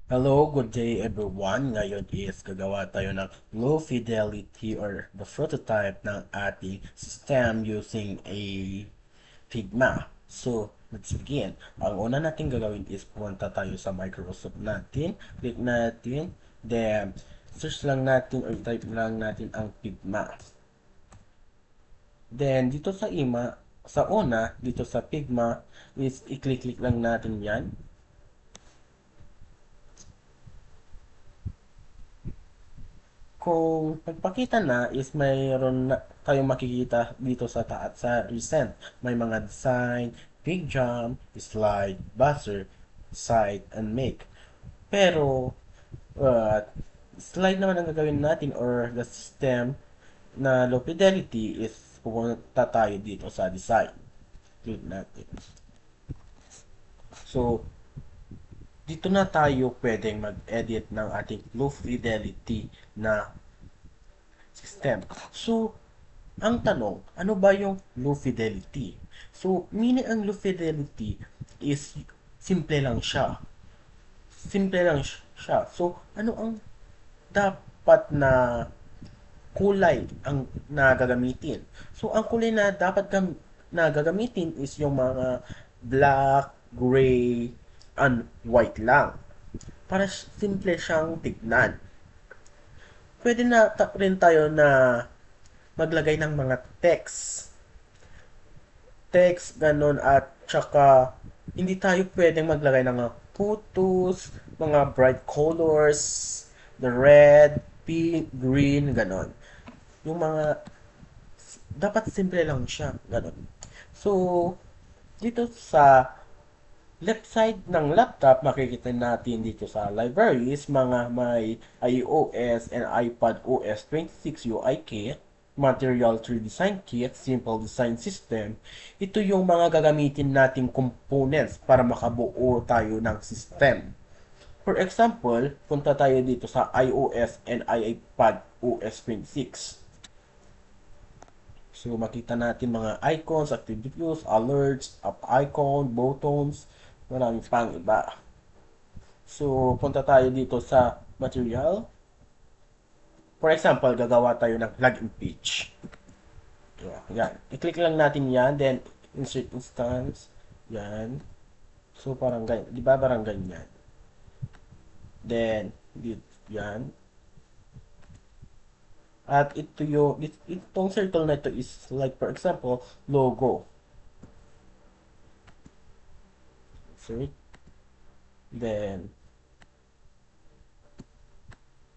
Hello, good day everyone. Ngayon is gagawa tayo ng low fidelity or the prototype ng ating system using a Figma. So, let's begin. Ang una natin gagawin is pumunta tayo sa Microsoft natin. Click natin. Then, search lang natin or type lang natin ang Figma. Then, dito sa una, dito sa Figma, is i-click-click lang natin yan. Kung nagpakita na is mayroon na tayong makikita dito sa taas sa recent. May mga design, big jump, slide, buzzer, side, and make. Pero, uh, slide naman ang gagawin natin or the system na low fidelity is pupunta tayo dito sa design. Click natin. So, dito na tayo pwedeng mag-edit ng ating low fidelity na system. So, ang tanong, ano ba yung low fidelity? So, meaning ang low fidelity is simple lang siya. Simple lang siya. So, ano ang dapat na kulay ang nagagamitin? So, ang kulay na dapat na gagamitin is yung mga black, gray, and white lang. Para simple siyang tignan. Pwede na rin tayo na maglagay ng mga text, ganun, at tsaka hindi tayo pwedeng maglagay ng mga photos, mga bright colors, the red, pink, green, ganun. Yung mga, dapat simple lang siya, ganun. So, dito sa left side ng laptop, makikita natin dito sa libraries, mga may iOS and iPad OS 26 UI kit, Material 3 Design Kit, Simple Design System. Ito yung mga gagamitin nating components para makabuo tayo ng system. For example, punta tayo dito sa iOS and iPad OS 26. So, makita natin mga icons, activity views, alerts, app icon, buttons, maraming pang iba. So, punta tayo dito sa material. For example, gagawa tayo ng login page. Yan. I-click lang natin yan, then insert instance. Yan. So, parang ganyan. Di ba parang ganyan? Then, dito, yan. At ito yung, itong circle na ito is like, for example, logo. Insert. Then,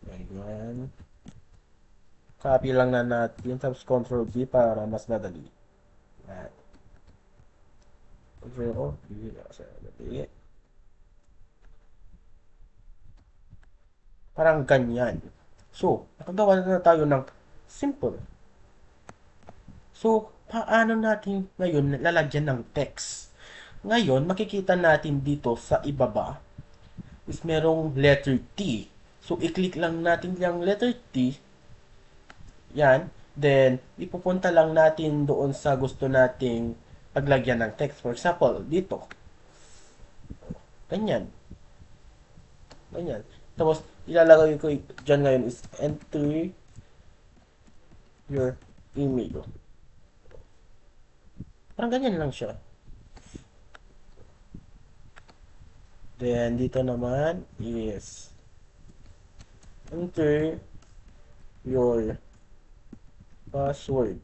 ganyan. Copy lang na natin, tapos Ctrl V para mas madali. Yan. Ctrl V, kasi madali. Parang ganyan. So, nakagawa na tayo ng simple. So, paano natin ngayon lalagyan ng text? Ngayon, makikita natin dito sa ibaba is merong letter T. So, i-click lang natin yung letter T. Yan. Then, ipupunta lang natin doon sa gusto nating paglagyan ng text. For example, dito. Ganyan. Ganyan. Tapos, ilalagay ko dyan ngayon is enter your email. Parang ganyan lang siya. Then, dito naman is enter your password.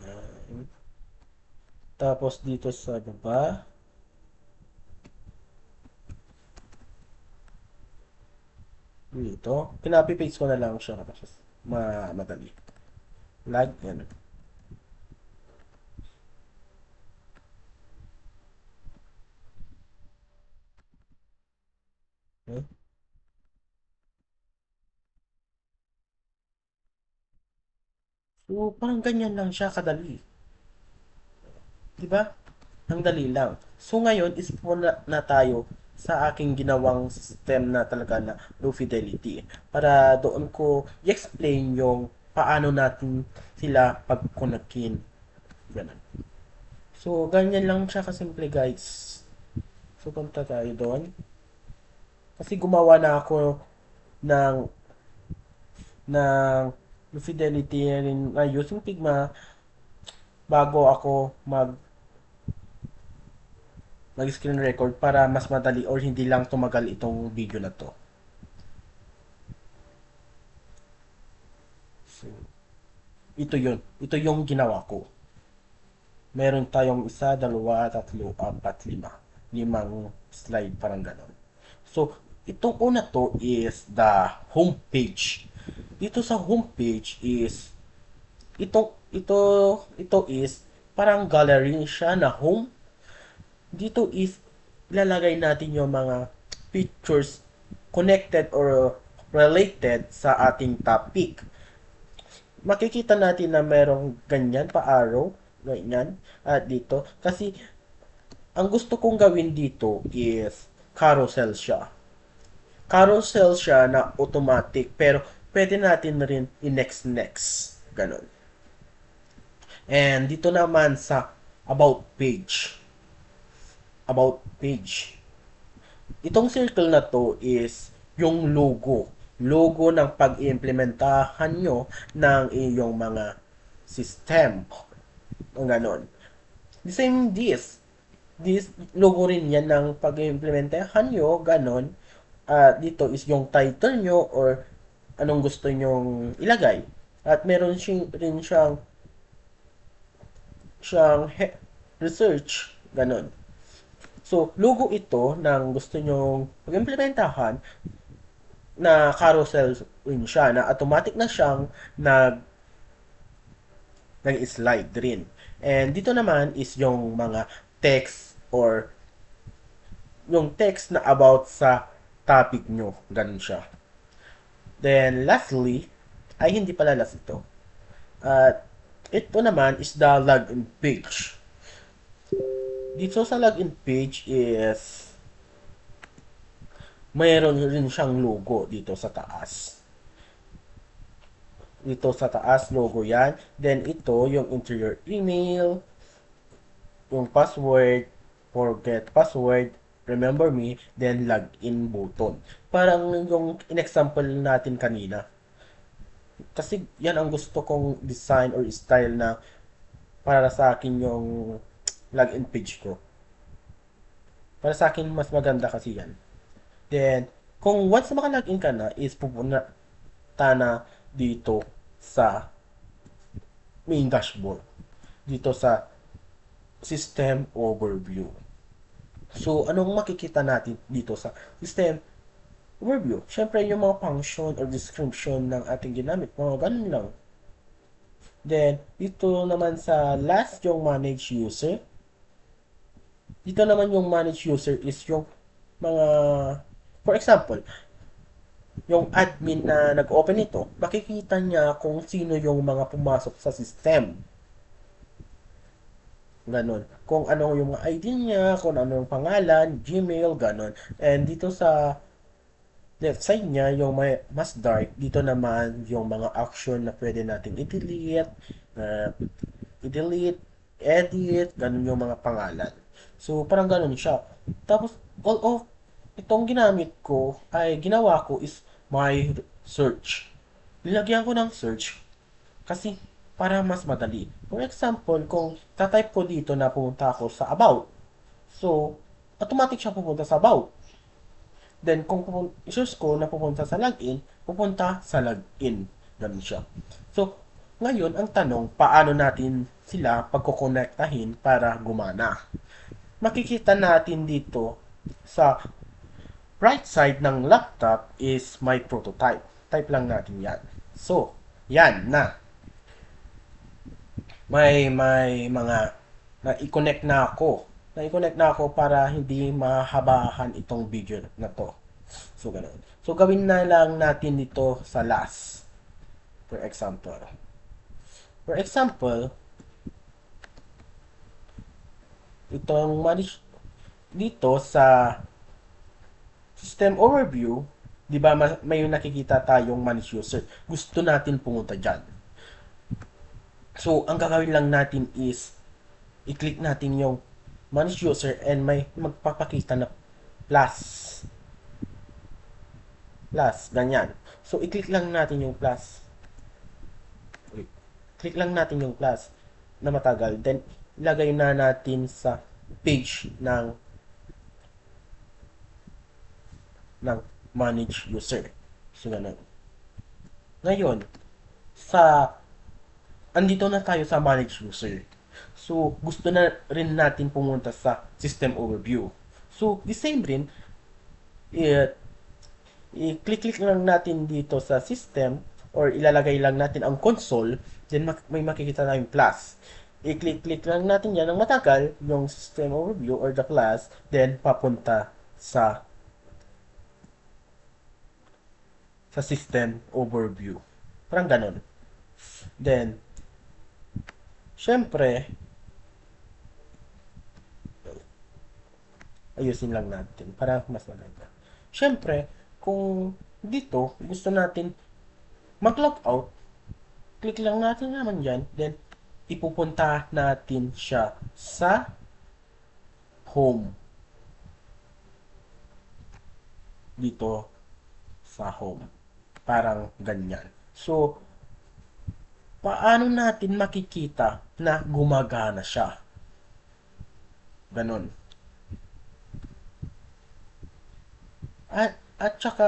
Ayan. Tapos, dito sa baba, dito, pinapi-paste ko na lang siya kasi madali. Like, yan. Okay. So, parang ganyan lang siya kadali. Di ba? Ang dali lang. So, ngayon, is na tayo sa aking ginawang system na talaga na low fidelity. Para doon ko i-explain yung paano natin sila pagkunakin. Ganun. So, ganyan lang siya kasimple, guys. So, punta tayo doon. Kasi gumawa na ako ng ng Fidelity rin using Figma bago ako mag screen record para mas madali or hindi lang tumagal itong video na to. So, ito yun. Ito yung ginawa ko. Meron tayong isa, dalawa, tatlo, apat, lima. Limang slide, parang ganon. So, itong una to is the home page. Dito sa home page is ito is parang gallery siya na home. Dito is ilalagay natin yung mga pictures connected or related sa ating topic. Makikita natin na merong ganyan pa arrow, ganyan, at dito. Kasi ang gusto kong gawin dito is carousel siya. Carousel siya na automatic, pero pwede natin rin i-next. Ganon. And dito naman sa about page. About page. Itong circle na to is yung logo. Logo ng pag-iimplementahan nyo ng iyong mga system. Ganon. The same this logo rin yan ng pag-implementahan nyo, ganon. Dito is yung title nyo or anong gusto nyong ilagay. At meron rin siyang research, ganon. So, logo ito ng gusto nyong pag-implementahan na carousel rin siya, na automatic na siyang nag-slide rin. And dito naman is yung mga text or yung text na about sa topic nyo. Ganun siya. Then, lastly, ay hindi pala last ito. Ito naman is the login page. Dito sa login page is mayroon rin siyang logo dito sa taas. Dito sa taas, logo yan. Then, ito, yung interior email, yung password, forget password, remember me, then login button. Parang yung in-example natin kanina. Kasi yan ang gusto kong design or style na para sa akin yung login page ko. Para sa akin, mas maganda kasi yan. Then, kung once na makalogin ka na, is pupunta na dito sa main dashboard. Dito sa system overview. So, anong makikita natin dito sa system overview? Siyempre, yung mga function or description ng ating ginamit. Mga ganun lang. Then, dito naman sa last, yung manage user. Dito naman yung manage user is yung mga, for example, yung admin na nag-open ito, makikita niya kung sino yung mga pumasok sa system. Ganon. Kung ano yung mga ID niya, kung ano yung pangalan, Gmail, ganon. And dito sa left side niya, yung may mas dark, dito naman yung mga action na pwede natin i-delete, edit, ganon yung mga pangalan. So, parang ganon siya. Tapos, all of itong ginawa ko is my search. Nilagyan ko ng search kasi para mas madali. For example, kung tatype ko dito na pumunta ako sa about. So, automatic siya pupunta sa about. Then, kung i-search ko na pupunta sa login, pupunta sa login. Ganun siya. So, ngayon, ang tanong, paano natin sila pagkukonektahin para gumana? Makikita natin dito sa right side ng laptop is my prototype. Type lang natin yan. So, yan na. May mga na-i-connect na ako. Na-i-connect na ako para hindi mahabahan itong video na to. So, ganun. So, gawin na lang natin ito sa last. For example. Itong dito sa system overview, di ba may nakikita tayong manage user. Gusto natin pumunta dyan. So, ang gagawin lang natin is i-click natin yung manage user and may magpapakita na plus. Plus, ganyan. So, i-click lang natin yung plus. Wait. Click lang natin yung plus na matagal. Then, ilagay na natin sa page ng manage user. So, ganun. Ngayon, andito na tayo sa manage user. So, gusto na rin natin pumunta sa system overview. So, the same rin, i-click lang natin dito sa system or ilalagay lang natin ang console, then may makikita tayong plus. I-click lang natin yan ng matagal, yung system overview or the class, then papunta sa system overview. Parang ganun. Then, syempre, ayusin lang natin para mas maganda. Syempre, kung dito gusto natin mag-log out, click lang natin naman yan, then ipupunta natin siya sa home. Dito sa home. Parang ganyan. So, paano natin makikita na gumagana siya? Ganon. At saka,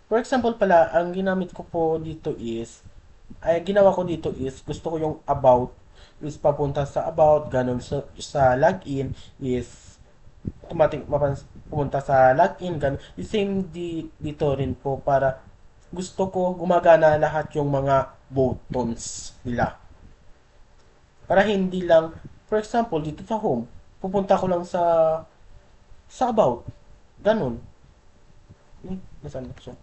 for example pala, ang ginamit ko po dito is, ginawa ko dito is, gusto ko yung about, is papunta sa about, ganun. Sa login is, automatic pumunta sa login, ganun. The same dito rin po para gusto ko gumagana lahat yung mga buttons nila. Para hindi lang, for example, dito sa home, pupunta ko lang sa about. Ganun. Nasaan na siya?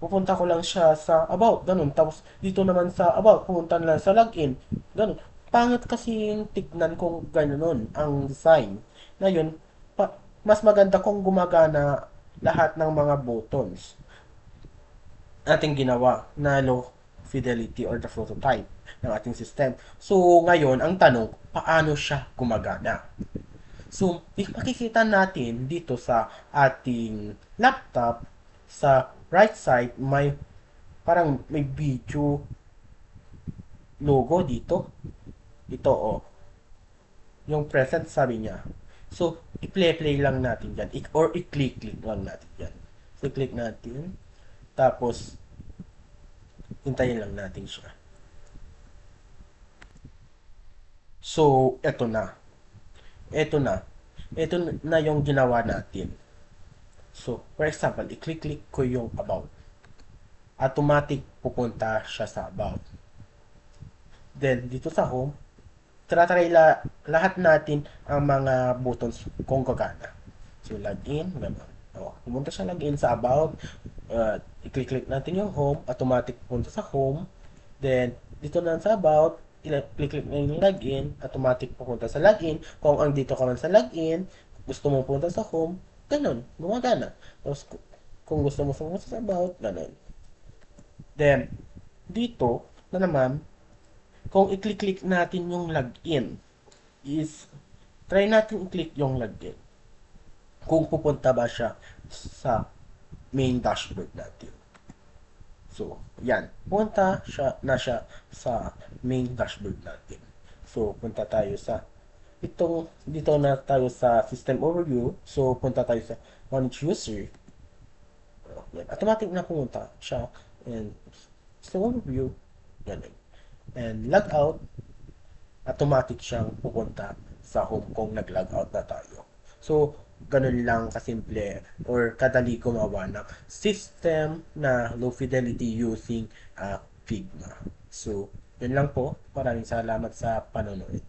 Pupunta ko lang siya sa about, ganun. Tapos, dito naman sa about, pupunta na lang sa login, ganun. Pangit kasi yung tignan kung ganun ang design. Ngayon, mas maganda kung gumagana lahat ng mga buttons ating ginawa na low fidelity or the prototype ng ating system. So, ngayon, ang tanong, paano siya gumagana? So, makikita natin dito sa ating laptop, sa right side, parang may video logo dito. Ito, oh. Yung present, sabi niya. So, i-play lang natin yan. Or i-click lang natin yan. So, click natin. Tapos, hintayin lang natin siya. So, eto na. Ito na yung ginawa natin. So, for example, i-click ko yung about. Automatic pupunta siya sa about. Then, dito sa home, try lahat natin ang mga buttons kung gagana. So, login, gano'n. Pumunta siya login sa about. I-click natin yung home. Automatic pupunta sa home. Then, dito na sa about, i-click na yung login, automatic pupunta sa login. Kung ang dito ka man sa login, gusto mo pupunta sa home, ganun, gumagana. Tapos, kung gusto mo pumunta sa about, ganun. Then, dito na naman, kung i-click natin yung login, try natin i-click yung login. Kung pupunta ba siya sa main dashboard natin. So, yan. Punta na siya sa main dashboard natin. So, punta tayo dito na tayo sa system overview. So, punta tayo sa manage user. Yan. Automatic na pumunta siya. And, system overview. Ganun. And, log out. Automatic siyang pupunta sa home kung nag-log out na tayo. So, ganun lang kasimple or kadali gumawa ng system na low fidelity using Figma. So, yun lang po. Maraming salamat sa panonood.